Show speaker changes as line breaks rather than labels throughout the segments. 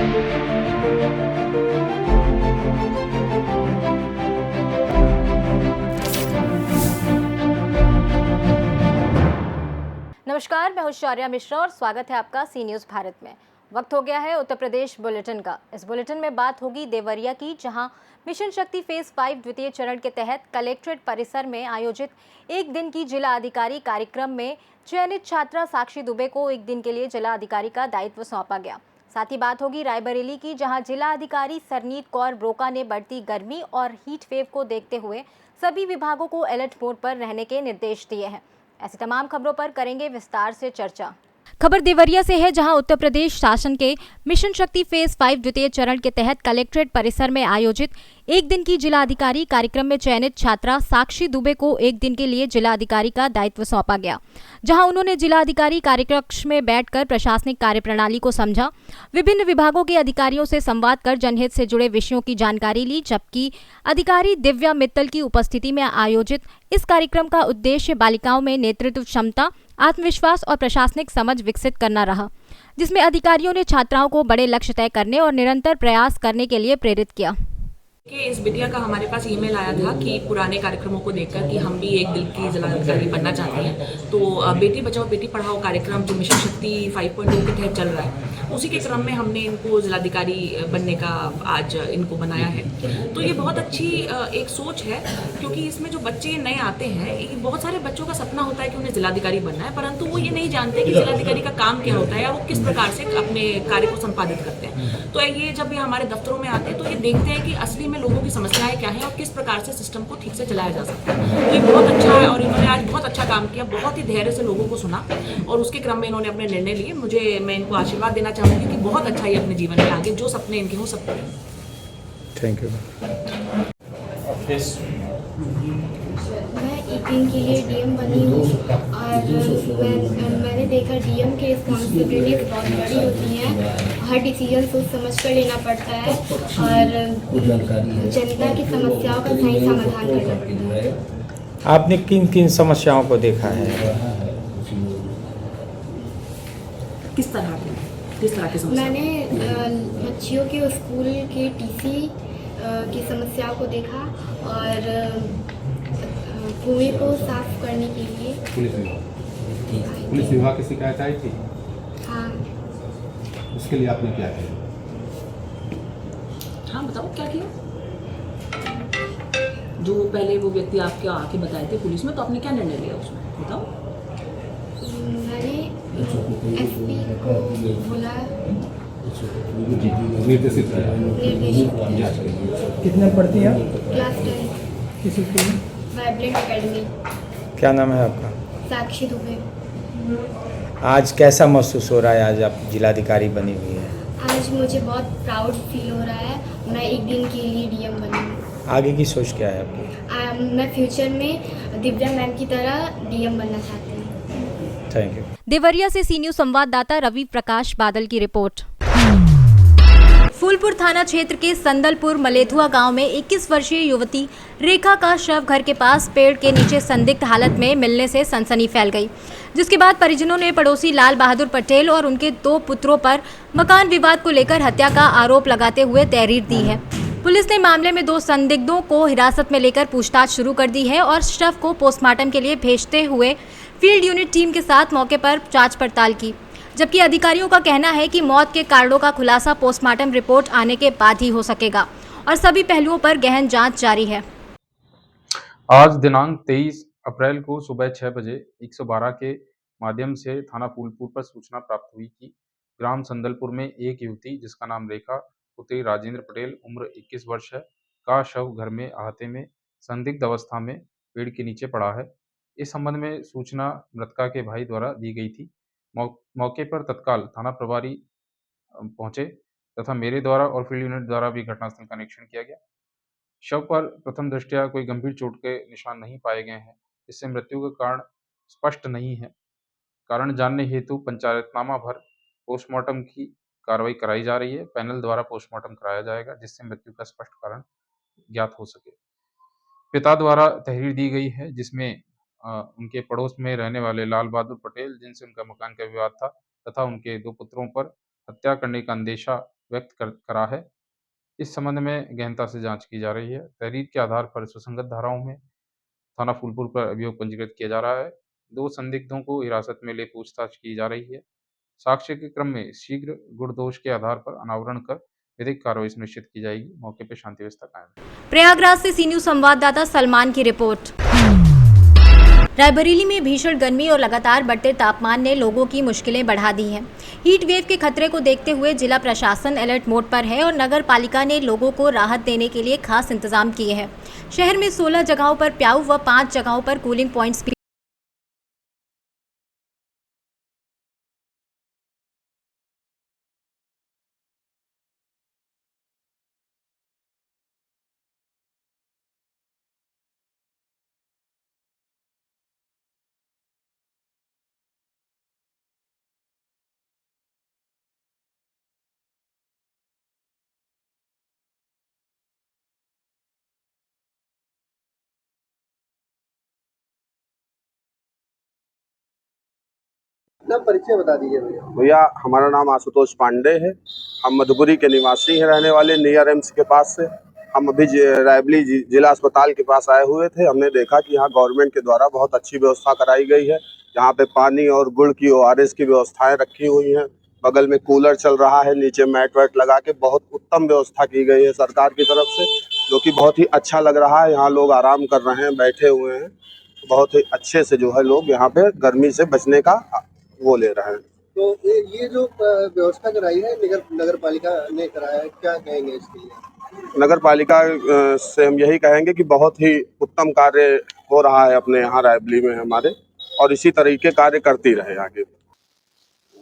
नमस्कार, मैं हूं शौर्या मिश्रा और स्वागत है आपका सी न्यूज़ भारत में। वक्त हो गया है उत्तर प्रदेश बुलेटिन का। इस बुलेटिन में बात होगी देवरिया की, जहां मिशन शक्ति फेज 5 द्वितीय चरण के तहत कलेक्ट्रेट परिसर में आयोजित एक दिन की जिला अधिकारी कार्यक्रम में चयनित छात्रा साक्षी दुबे को एक दिन के लिए जिला अधिकारी का दायित्व सौंपा गया। साथ ही बात होगी रायबरेली की, जहां जिला अधिकारी सरनीत कौर ब्रोका ने बढ़ती गर्मी और हीट वेव को देखते हुए सभी विभागों को अलर्ट मोड पर रहने के निर्देश दिए हैं। ऐसी तमाम खबरों पर करेंगे विस्तार से चर्चा। खबर देवरिया से है, जहां उत्तर प्रदेश शासन के मिशन शक्ति फेज 5 द्वितीय चरण के तहत कलेक्ट्रेट परिसर में आयोजित एक दिन की जिला अधिकारी कार्यक्रम में चयनित छात्रा साक्षी दुबे को एक दिन के लिए जिला अधिकारी का दायित्व सौंपा गया, जहां उन्होंने जिला अधिकारी कार्यकक्ष में बैठकर प्रशासनिक कार्यप्रणाली को समझा, विभिन्न विभागों के अधिकारियों से संवाद कर जनहित से जुड़े विषयों की जानकारी ली। जबकि अधिकारी दिव्या मित्तल की उपस्थिति में आयोजित इस कार्यक्रम का उद्देश्य बालिकाओं में नेतृत्व क्षमता, आत्मविश्वास और प्रशासनिक समझ विकसित करना रहा, जिसमें अधिकारियों ने छात्राओं को बड़े लक्ष्य तय करने और निरंतर प्रयास करने के लिए प्रेरित किया।
कि इस बिटिया का हमारे पास ईमेल आया था कि पुराने कार्यक्रमों को देखकर कि हम भी एक दिल की जिलाधिकारी बनना चाहते हैं। तो बेटी बचाओ बेटी पढ़ाओ कार्यक्रम जो मिशन शक्ति 5.0 के तहत चल रहा है, उसी के क्रम में हमने इनको जिलाधिकारी बनने का आज इनको बनाया है। तो ये बहुत अच्छी एक सोच है, क्योंकि इसमें जो बच्चे नए आते हैं, बहुत सारे बच्चों का सपना होता है कि उन्हें जिलाधिकारी बनना है, परंतु वो ये नहीं जानते कि जिलाधिकारी का काम क्या होता है या वो किस प्रकार से अपने कार्य को संपादित करते हैं। तो ये जब ये हमारे दफ्तरों में आते हैं तो ये देखते हैं कि असली में लोगों की समस्याएं क्या हैं और किस प्रकार से सिस्टम को ठीक से चलाया जा सकता है। तो ये बहुत अच्छा है और इन्होंने आज बहुत अच्छा काम किया, बहुत ही धैर्य से लोगों को सुना और उसके क्रम में इन्होंने अपने निर्णय लिए। मैं इनको आशीर्वाद देना चाहूँगी कि बहुत अच्छा ही अपने जीवन में आगे जो सपने इनके हों सब करें।
Thank you.
मैं एक दिन के लिए डीएम बनी हूँ और मैंने देखा डीएम की रिस्पॉन्सिबिलिटीज बहुत बड़ी होती हैं। हर डिसीजन सोच समझ कर लेना पड़ता है और जनता की समस्याओं का सही समाधान करना पड़ता है।
आपने किन किन समस्याओं को देखा है?
किस तरह की समस्या?
मैंने बच्चियों के स्कूल के टीसी की समस्याओं को देखा और कुएं को साफ करने के लिए
पुलिस विभाग की शिकायत आई थी।
हाँ,
उसके लिए आपने क्या किया?
हाँ बताओ क्या किया। जो पहले वो व्यक्ति आपके आके बताए थे पुलिस में, तो आपने क्या निर्णय लिया उसमें बताओ।
मैंने एसपी को बोला,
निर्देशित किया।
कितने पढ़ती हैं?
क्लास 10
किस स्कूल में?
Vibrant academy.
क्या नाम है आपका?
साक्षी दुबे।
आज कैसा महसूस हो रहा है, आज आप जिलाधिकारी बनी हुई है?
आज मुझे बहुत प्राउड फील हो रहा है, मैं एक दिन के लिए डीएम बनी हूँ।
आगे की सोच क्या है आपकी?
मैं फ्यूचर में दिव्या मैम की तरह डीएम बनना चाहती हूँ।
Thank you.
देवरिया से सी न्यूज़ संवाददाता रवि प्रकाश बादल की रिपोर्ट। फूलपुर थाना क्षेत्र के संदलपुर मलेथुआ गांव में 21 वर्षीय युवती रेखा का शव घर के पास पेड़ के नीचे संदिग्ध हालत में मिलने से सनसनी फैल गई, जिसके बाद परिजनों ने पड़ोसी लाल बहादुर पटेल और उनके 2 पुत्रों पर मकान विवाद को लेकर हत्या का आरोप लगाते हुए तहरीर दी है। पुलिस ने मामले में 2 संदिग्धों को हिरासत में लेकर पूछताछ शुरू कर दी है और शव को पोस्टमार्टम के लिए भेजते हुए फील्ड यूनिट टीम के साथ मौके पर जांच पड़ताल की, जबकि अधिकारियों का कहना है कि मौत के कारणों का खुलासा पोस्टमार्टम रिपोर्ट आने के बाद ही हो सकेगा और सभी पहलुओं पर गहन जांच जारी है।
आज दिनांक 23 अप्रैल को सुबह 6 बजे 112 के माध्यम से थाना फूलपुर पर सूचना प्राप्त हुई कि ग्राम संदलपुर में एक युवती जिसका नाम रेखा पुत्री राजेंद्र पटेल उम्र 21 वर्ष है का शव घर में अहाते में संदिग्ध अवस्था में पेड़ के नीचे पड़ा है। इस संबंध में सूचना मृतका के भाई द्वारा दी गई थी। मौके पर तत्काल थाना प्रभारी पहुंचे तथा मेरे द्वारा और फील्ड यूनिट द्वारा भी घटनास्थल का निरीक्षण किया गया। शव पर प्रथम दृष्टया कोई गंभीर चोट के निशान नहीं पाए गए हैं। इससे मृत्यु का कारण स्पष्ट नहीं है। कारण जानने हेतु पंचायतनामा भर पोस्टमार्टम की कार्रवाई कराई जा रही है। पैनल द्वारा पोस्टमार्टम कराया जाएगा जिससे मृत्यु का स्पष्ट कारण ज्ञात हो सके। पिता द्वारा तहरीर दी गई है जिसमें उनके पड़ोस में रहने वाले लाल बहादुर पटेल जिनसे उनका मकान का विवाद था तथा उनके 2 पुत्रों पर हत्या करने का अंदेशा करा है। इस संबंध में गहनता से जांच की जा रही है। तहरीर के आधार पर सुसंगत धाराओं में थाना फूलपुर पर अभियोग पंजीकृत किया जा रहा है। 2 संदिग्धों को हिरासत में ले पूछताछ की जा रही है। साक्ष्य के क्रम में शीघ्र गुण दोष के आधार पर अनावरण कर विधिक कार्रवाई सुनिश्चित की जाएगी। मौके पर शांति व्यवस्था कायम है।
प्रयागराज से सी न्यूज संवाददाता सलमान की रिपोर्ट। रायबरेली में भीषण गर्मी और लगातार बढ़ते तापमान ने लोगों की मुश्किलें बढ़ा दी हैं। हीट वेव के खतरे को देखते हुए जिला प्रशासन अलर्ट मोड पर है और नगर पालिका ने लोगों को राहत देने के लिए खास इंतजाम किए हैं। शहर में 16 जगहों पर प्याऊ व 5 जगहों पर कूलिंग पॉइंट्स भी
अपना परिचय बता दीजिए भैया।
भैया हमारा नाम आशुतोष पांडे है। हम मधुपुरी के निवासी हैं, रहने वाले नियर एम्स के पास से। हम अभी रायबरेली जिला अस्पताल के पास आए हुए थे। हमने देखा कि यहाँ गवर्नमेंट के द्वारा बहुत अच्छी व्यवस्था कराई गई है। यहाँ पे पानी और गुड़ की ORS की व्यवस्थाएं रखी हुई हैं। बगल में कूलर चल रहा है, नीचे मैट वैट लगा के बहुत उत्तम व्यवस्था की गई है सरकार की तरफ से, जो कि बहुत ही अच्छा लग रहा है। यहाँ लोग आराम कर रहे हैं, बैठे हुए हैं, बहुत ही अच्छे से जो है लोग यहाँ पे गर्मी से बचने का वो ले रहे हैं।
तो ये जो व्यवस्था कराई है नगर पालिका ने कराया है, क्या कहेंगे इसके लिए?
नगर पालिका से हम यही कहेंगे कि बहुत ही उत्तम कार्य हो रहा है अपने यहाँ रायबरेली में हमारे, और इसी तरीके कार्य करती रहे आगे।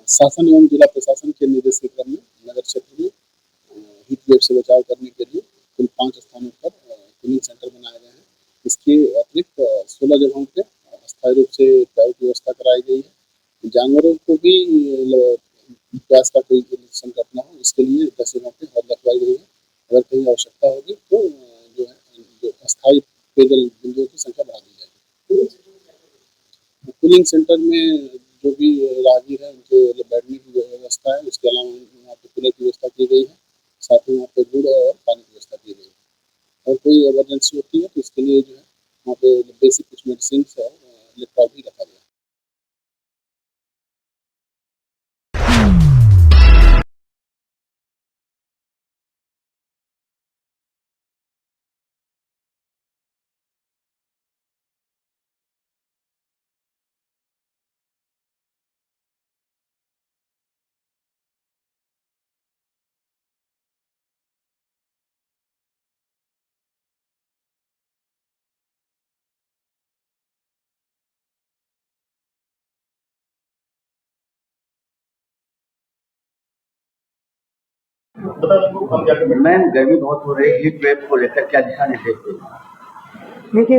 शासन एवं जिला प्रशासन के निर्देश के क्रम में नगर क्षेत्र में हीट वेव से बचाव करने के लिए कुल 5 स्थानों पर कूलिंग सेंटर बनाए गए हैं। इसके अतिरिक्त 16 जगहों पे अस्थायी रूप से प्याऊ की व्यवस्था कराई गई है। जानवरों को भी प्यास का कोई संकट न हो, इसके लिए 10 जगहों पे हद लगवाई गई है। अगर कहीं आवश्यकता होगी तो जो है जो अस्थायी पेयजल बिंदुओं की संख्या बढ़ा दी जाएगी। कूलिंग सेंटर में जो भी राहगीर है उनके बैठने की व्यवस्था है। उसके अलावा वहाँ पे कूलर की व्यवस्था की गई है, साथ ही वहाँ पे गुड़ और पानी की व्यवस्था की गई है। और कोई इमरजेंसी होती है तो इसके लिए जो है वहाँ पे बेसिक कुछ मेडिसिन और लैपटॉप भी रखा गया है।
मैम गर्मी बहुत हो रही है, हीट वेव को लेकर क्या दिशा निर्देश दें?
देखिए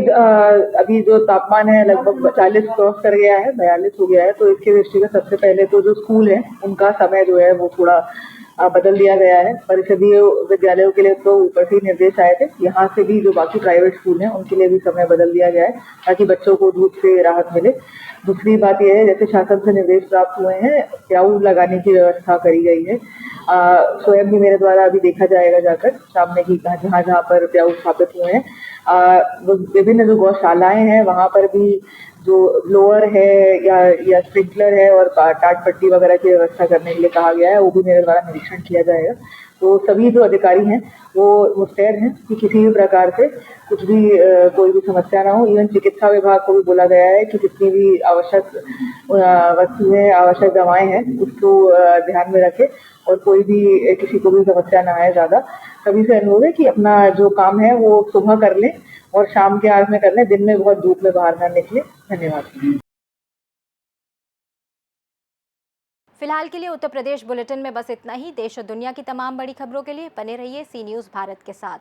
अभी जो तापमान है लगभग 40 क्रॉस कर गया है, 42 हो गया है। तो इसके दृष्टिगत सबसे पहले तो जो स्कूल है उनका समय जो है वो थोड़ा बदल दिया गया है। परिषदीय विद्यालयों के लिए तो ऊपर से ही निर्देश आए थे, यहाँ से भी जो बाकी प्राइवेट स्कूल हैं उनके लिए भी समय बदल दिया गया है ताकि बच्चों को धूप से राहत मिले। दूसरी बात यह है, जैसे शासन से निर्देश प्राप्त हुए हैं, प्याऊ लगाने की व्यवस्था करी गई है। स्वयं भी मेरे द्वारा अभी देखा जाएगा जाकर शाम में कि जहाँ जहाँ पर प्याऊ स्थापित हुए हैं, विभिन्न जो गौशालाएं हैं वहाँ पर भी जो ब्लोअर है या स्प्रिंकलर है और टाट पट्टी वगैरह की व्यवस्था करने के लिए कहा गया है, वो भी मेरे द्वारा निरीक्षण किया जाएगा। तो सभी जो अधिकारी हैं वो मुस्तैद हैं कि किसी भी प्रकार से कुछ भी कोई भी समस्या ना हो। इवन चिकित्सा विभाग को भी बोला गया है कि जितनी भी आवश्यक वस्तुएं, आवश्यक दवाएं हैं उसको ध्यान में रखें और कोई भी किसी को भी समस्या ना आए ज़्यादा। सभी से अनुरोध है कि अपना जो काम है वो सुबह कर लें और शाम के आस में कर लें, दिन में बहुत धूप में बाहर ना निकले। धन्यवाद।
फिलहाल के लिए उत्तर प्रदेश बुलेटिन में बस इतना ही। देश और दुनिया की तमाम बड़ी खबरों के लिए बने रहिए सी न्यूज़ भारत के साथ।